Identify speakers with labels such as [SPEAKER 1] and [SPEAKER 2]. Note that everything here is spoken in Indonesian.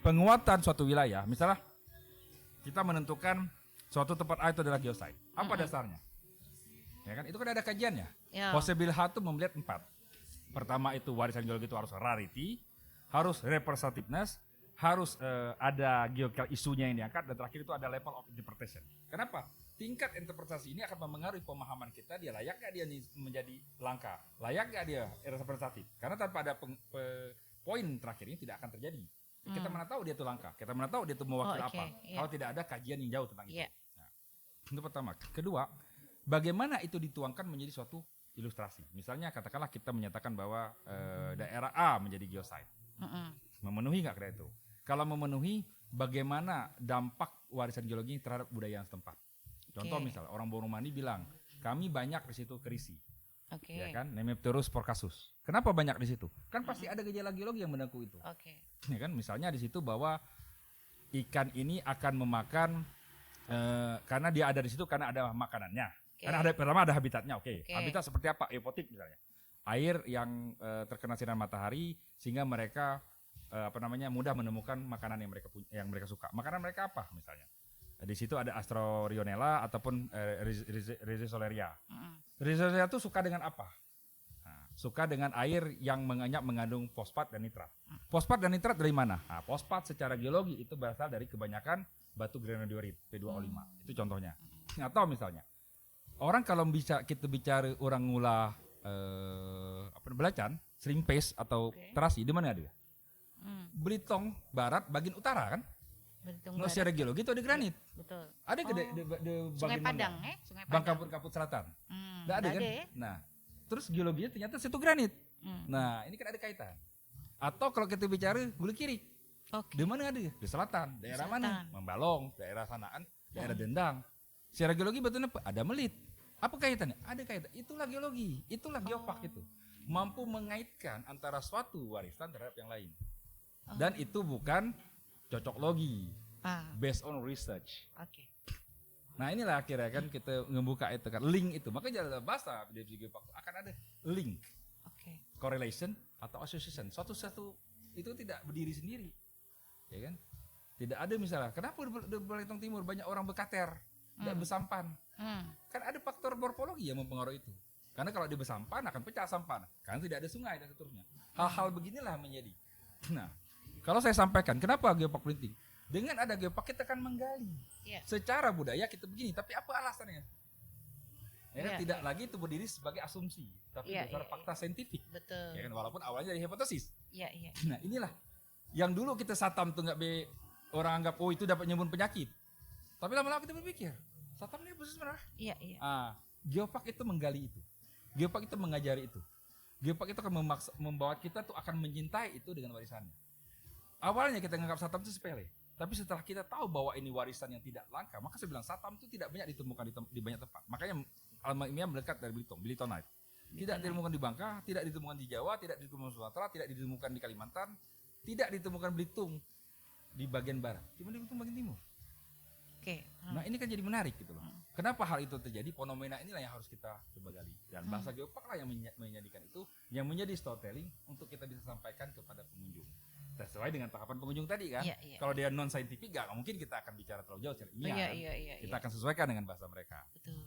[SPEAKER 1] penguatan suatu wilayah, misalnya kita menentukan suatu tempat A itu adalah geosite. Apa dasarnya? Ya kan, itu kan ada kajiannya.
[SPEAKER 2] Ya.
[SPEAKER 1] Possibility itu melihat 4. Pertama itu warisan geologi itu harus rarity, harus representativeness, harus ada geological isunya yang diangkat, dan terakhir itu ada level of interpretation. Kenapa? Tingkat interpretasi ini akan mempengaruhi pemahaman kita, dia layak gak dia menjadi langka, layak gak dia representatif. Karena tanpa ada poin terakhir ini tidak akan terjadi. Kita mana tahu dia itu langka, kita mana tahu dia itu mewakili apa, kalau tidak ada kajian yang jauh tentang itu. Nah, itu pertama. Kedua, bagaimana itu dituangkan menjadi suatu ilustrasi. Misalnya katakanlah kita menyatakan bahwa daerah A menjadi geosite. Memenuhi nggak kira itu? Kalau memenuhi, bagaimana dampak warisan geologi terhadap budaya setempat? Contoh misalnya orang Boromani bilang, kami banyak di situ kerisi. Ya kan, Nemepterus porcasus. Kenapa banyak di situ? Kan pasti ada gejala geologi yang mendengku itu. Ya kan, misalnya di situ bahwa ikan ini akan memakan karena dia ada di situ karena ada makanannya. Karena pertama ada habitatnya. Habitat seperti apa? Eupotik misalnya. Air yang terkena sinar matahari sehingga mereka mudah menemukan makanan yang mereka suka. Makanan mereka apa misalnya? Di situ ada Astrorionella ataupun Rhizosoleria. Rhizosoleria itu suka dengan apa? Nah, suka dengan air yang mengandung fosfat dan nitrat. Fosfat dan nitrat dari mana? Nah, fosfat secara geologi itu berasal dari kebanyakan batu granodiorit P2O5. Itu contohnya. Atau misalnya orang kalau kita bicara orang ngula belacan, sering paste atau terasi, di mana dia? Belitung Barat bagian utara kan? Nggak secara geologi itu ada granit.
[SPEAKER 2] Betul.
[SPEAKER 1] Ada di
[SPEAKER 2] Sungai
[SPEAKER 1] bagian
[SPEAKER 2] Padang,
[SPEAKER 1] Sungai Padang. Bangka-Kaput Selatan. Nggak ada kan? Nah, terus geologinya ternyata situ granit. Nah, ini kan ada kaitan. Atau kalau kita bicara Bulu Kiri, di mana ada? Di selatan. Daerah mana? Membalong, daerah Sanaan, daerah Dendang. Secara geologi betulnya ada Melit. Apa kaitannya? Ada kaitan. Itulah geologi, itulah geopark itu. Mampu mengaitkan antara suatu warisan terhadap yang lain. Dan itu bukan cocok logi, based on research. Nah inilah akhirnya kan kita ngebuka itu kan link itu. Makanya dalam bahasa di geopark akan ada link, correlation atau association. Suatu itu tidak berdiri sendiri, ya kan? Tidak ada misalnya. Kenapa di Belitung Timur banyak orang bekater, tidak bersampan? Kan ada faktor morfologi yang mempengaruhi itu. Karena kalau di bersampan akan pecah sampan, karena tidak ada sungai dan seterusnya. Hal-hal beginilah menjadi. Nah, kalau saya sampaikan, kenapa geopark penting? Dengan ada geopark kita akan menggali. Secara budaya kita begini, tapi apa alasannya? Tidak lagi itu berdiri sebagai asumsi, tapi berdasar fakta saintifik.
[SPEAKER 2] Betul.
[SPEAKER 1] Ya kan, walaupun awalnya dari hipotesis.
[SPEAKER 2] Iya.
[SPEAKER 1] Nah inilah yang dulu kita satam tuh nggak orang anggap itu dapat nyembuhin penyakit. Tapi lama-lama kita berpikir, satam ini apa sih sebenarnya?
[SPEAKER 2] Iya.
[SPEAKER 1] Geopark itu menggali itu. Geopark itu mengajari itu. Geopark itu akan membawa kita tuh akan mencintai itu dengan warisannya. Awalnya kita menganggap satam itu sepele, tapi setelah kita tahu bahwa ini warisan yang tidak langka, maka saya bilang satam itu tidak banyak ditemukan di banyak tempat. Makanya alam ilmiah melekat dari Belitonite. Tidak ditemukan di Bangka, tidak ditemukan di Jawa, tidak ditemukan di Sumatera, tidak ditemukan di Kalimantan, tidak ditemukan Belitung di bagian barat, cuma di Belitung bagian timur. Nah ini kan jadi menarik gitu loh. Kenapa hal itu terjadi? Fenomena inilah yang harus kita coba gali. Dan bahasa geopark lah yang menjadikan itu, yang menjadi storytelling untuk kita bisa sampaikan kepada pengunjung. Sesuai dengan tahapan pengunjung tadi kan. Kalau dia non saintifik gak mungkin kita akan bicara terlalu jauh secara ilmiah. Kita akan sesuaikan dengan bahasa mereka.
[SPEAKER 2] Betul.